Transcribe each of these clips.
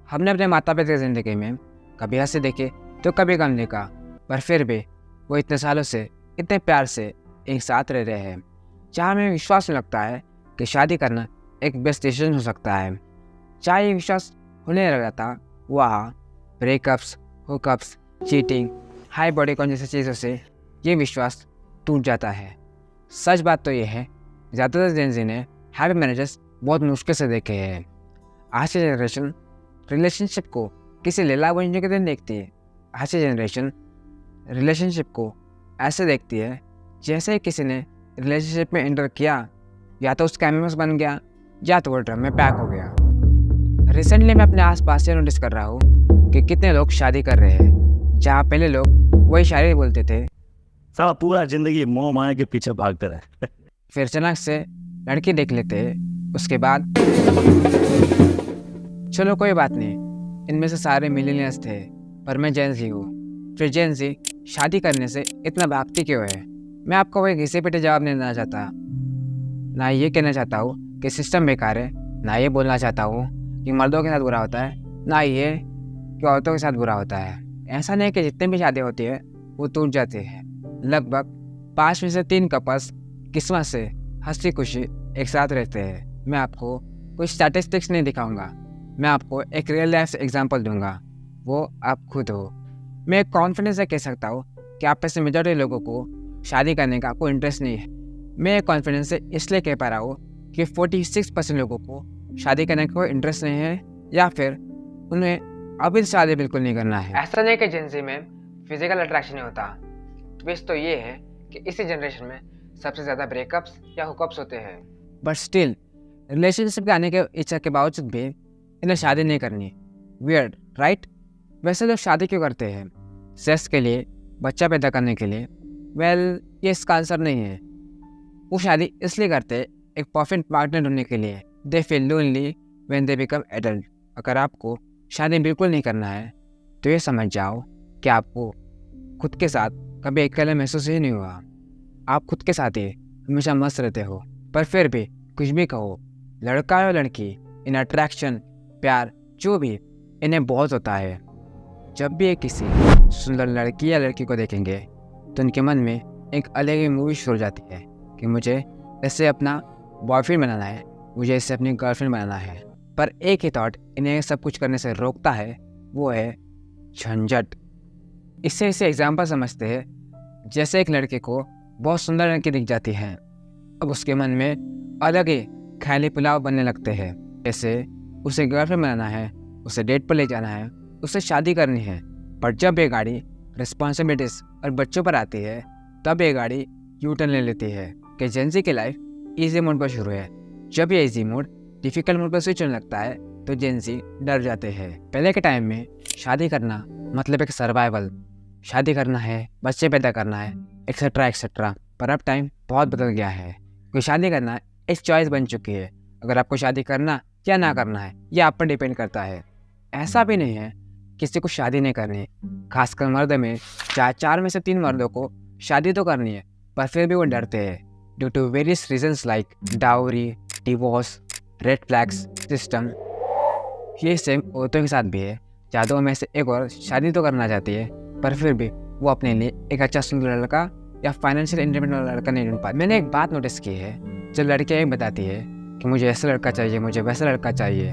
हमने अपने माता पिता की ज़िंदगी में कभी हंसी देखे तो कभी गम देखा, पर फिर भी वो इतने सालों से इतने प्यार से एक साथ रह रहे हैं। जहाँ हमें विश्वास नहीं लगता है कि शादी करना एक बेस्ट डिसीजन हो सकता है। चाहे ये विश्वास होने लगा था, वहाँ breakups, hookups, cheating, high bodycon जैसी चीज़ों से ये विश्वास टूट जाता है। सच बात तो ये है, ज़्यादातर जेन ज़ी ने हैप्पी मैरिजेस बहुत मुश्किल से देखे हैं। आज की जनरेशन रिलेशनशिप को किसी लीला बनने के दिन देखती है। आज की जनरेशन रिलेशनशिप को ऐसे देखती है जैसे किसी ने रिलेशनशिप में एंटर किया, या तो उसका एमएमएस बन गया या तो वो ड्रम में पैक हो गया। रिसेंटली मैं अपने आसपास से नोटिस कर रहा हूँ कि कितने लोग शादी कर रहे हैं, जहाँ पहले लोग वही शायरी बोलते थे, साला पूरा जिंदगी मोह माया के पीछे भागते रहे। फिर अचानक से लड़की देख लेते, उसके बाद चलो कोई बात नहीं, इनमें से सारे मिलेनियर्स थे पर मैं जेन ज़ी हूँ। फिर जेन ज़ी शादी करने से इतना भागती क्यों है? मैं आपको वही घिसे पिटे जवाब नहीं देना चाहता। ना ये कहना चाहता हूँ कि सिस्टम बेकार है, ना ये बोलना चाहता हूँ कि मर्दों के साथ बुरा होता है, ना ये कि औरतों के साथ बुरा होता है। ऐसा नहीं कि जितने भी शादी होती है वो टूट जाती है। लगभग 5 में से 3 कपल्स किस्मत से हंसी खुशी एक साथ रहते हैं। मैं आपको कोई स्टैटिस्टिक्स नहीं दिखाऊंगा, मैं आपको एक रियल लाइफ एग्जांपल दूंगा, वो आप खुद हो। मैं कॉन्फिडेंस से कह सकता हूँ कि आप में से मेजॉरिटी लोगों को शादी करने का कोई इंटरेस्ट नहीं है। मैं कॉन्फिडेंस से इसलिए कह पा रहा हूँ कि 46% लोगों को शादी करने का कोई इंटरेस्ट नहीं है, या फिर उन्हें अभी शादी बिल्कुल नहीं करना है। ऐसा नहीं कि जेन ज़ी में फिजिकल अट्रैक्शन नहीं होता। ट्विस्ट तो ये है कि इसी जनरेशन में सबसे ज़्यादा ब्रेकअप्स या हुकअप्स होते हैं, बट स्टिल रिलेशनशिप के आने के इच्छा के बावजूद भी इन्हें शादी नहीं करनी। Weird right? वैसे लोग शादी क्यों करते हैं? सेक्स के लिए, बच्चा पैदा करने के लिए? वेल, ये इसका आंसर नहीं है। वो शादी इसलिए करते हैं एक परफेक्ट पार्टनर ढूंढने के लिए। They feel lonely when they become adult. अगर आपको शादी बिल्कुल नहीं करना है तो ये समझ जाओ कि आपको खुद के साथ कभी अकेला महसूस ही नहीं हुआ। आप खुद के साथ ही हमेशा मस्त रहते हो। पर फिर भी कुछ भी कहो, लड़का या लड़की, इन अट्रैक्शन, प्यार, जो भी, इन्हें बहुत होता है। जब भी ये किसी सुंदर लड़की या लड़की को देखेंगे तो उनके मन में एक अलग ही मूवी शुरू हो जाती है कि मुझे इससे अपना बॉयफ्रेंड बनाना है, मुझे इससे अपनी गर्लफ्रेंड बनाना है। पर एक ही थॉट इन्हें सब कुछ करने से रोकता है, वो है झंझट। इससे इसे एग्जाम्पल समझते हैं। जैसे एक लड़के को बहुत सुंदर लड़की दिख जाती है, अब उसके मन में अलग ही ख्याली पुलाव बनने लगते हैं। जैसे उसे गर्लफ्रेंड बनाना है, उसे डेट पर ले जाना है, उससे शादी करनी है। पर जब ये गाड़ी रिस्पॉन्सिबिलिटीज और बच्चों पर आती है, तब ये गाड़ी यू टर्न ले लेती है कि जेन ज़ी की लाइफ ईजी मोड पर शुरू है। जब ये ईजी मोड डिफिकल्ट मोड पर स्विच होने लगता है तो जेन ज़ी डर जाते हैं। पहले के टाइम में शादी करना मतलब एक सर्वाइवल, शादी करना है, बच्चे पैदा करना है, एक्सेट्रा एक्सेट्रा। पर अब टाइम बहुत बदल गया है, क्योंकि शादी करना एक चॉइस बन चुकी है। अगर आपको शादी करना या ना करना है, ये आप पर डिपेंड करता है। ऐसा भी नहीं है किसी को शादी नहीं करनी, खासकर मर्द में 4 में से 3 मर्दों को शादी तो करनी है, पर फिर भी वो डरते हैं due to various reasons like dowry, divorce, red flags system. ये सेम औरतों के साथ भी है। ज़्यादा में से एक और शादी तो करना चाहती है, पर फिर भी वो अपने लिए एक अच्छा सुंदर लड़का या फाइनेंशियल इंडिपेंडेंट लड़का नहीं ढूंढ पाती। मैंने एक बात नोटिस की है, जब लड़कियाँ एक बताती है कि मुझे ऐसा लड़का चाहिए, मुझे वैसा लड़का चाहिए,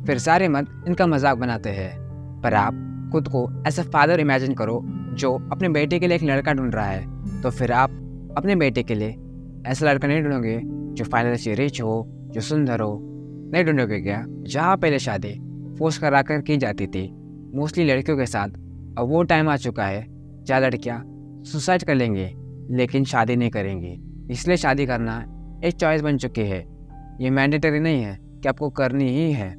फिर सारे मर्द इनका मजाक बनाते हैं। पर आप खुद को ऐसा फादर इमेजिन करो जो अपने बेटे के लिए एक लड़का ढूंढ रहा है, तो फिर आप अपने बेटे के लिए ऐसा लड़का नहीं ढूंढोगे जो फाइनेंशियल रिच हो, जो सुंदर हो, नहीं ढूंढोगे क्या? जहाँ पहले शादी फोर्स करा कर की जाती थी, मोस्टली लड़कियों के साथ, अब वो टाइम आ चुका है जहाँ लड़कियाँ सुसाइड कर लेंगी लेकिन शादी नहीं करेंगी। इसलिए शादी करना एक चॉइस बन चुकी है। ये मैंडेटरी नहीं है कि आपको करनी ही है।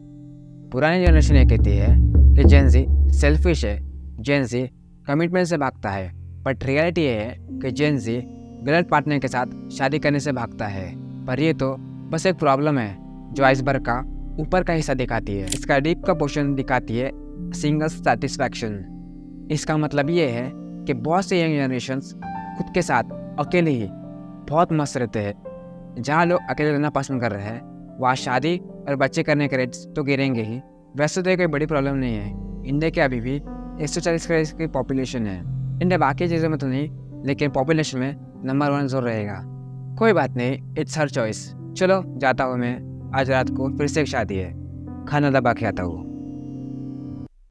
पुरानी जनरेशन ये कहती है कि जेन ज़ी सेल्फिश है, जेन ज़ी कमिटमेंट से भागता है, बट रियलिटी ये है कि जेन ज़ी गलत पार्टनर के साथ शादी करने से भागता है। पर ये तो बस एक प्रॉब्लम है जो आइसबर्ग का ऊपर का हिस्सा दिखाती है। इसका डीप का पोर्शन दिखाती है सिंगल सेटिस्फैक्शन। इसका मतलब ये है कि बहुत से यंग जनरेशन्स खुद के साथ अकेले ही बहुत मस्त रहते हैं। जहाँ लोग अकेले रहना पसंद कर रहे हैं, वहाँ शादी और बच्चे करने के रेट्स तो गिरेंगे ही, वैसे तो ये कोई बड़ी प्रॉब्लम नहीं है। इंडिया के अभी भी 140 करोड़ की पॉपुलेशन है। इंडिया बाकी चीज़ों में तो नहीं, लेकिन पॉपुलेशन में नंबर 1 ज़रूर रहेगा। कोई बात नहीं, इट्स हर चॉइस। चलो जाता हूँ मैं, आज रात को फिर से एक शादी है, खाना दबा के आता हूँ।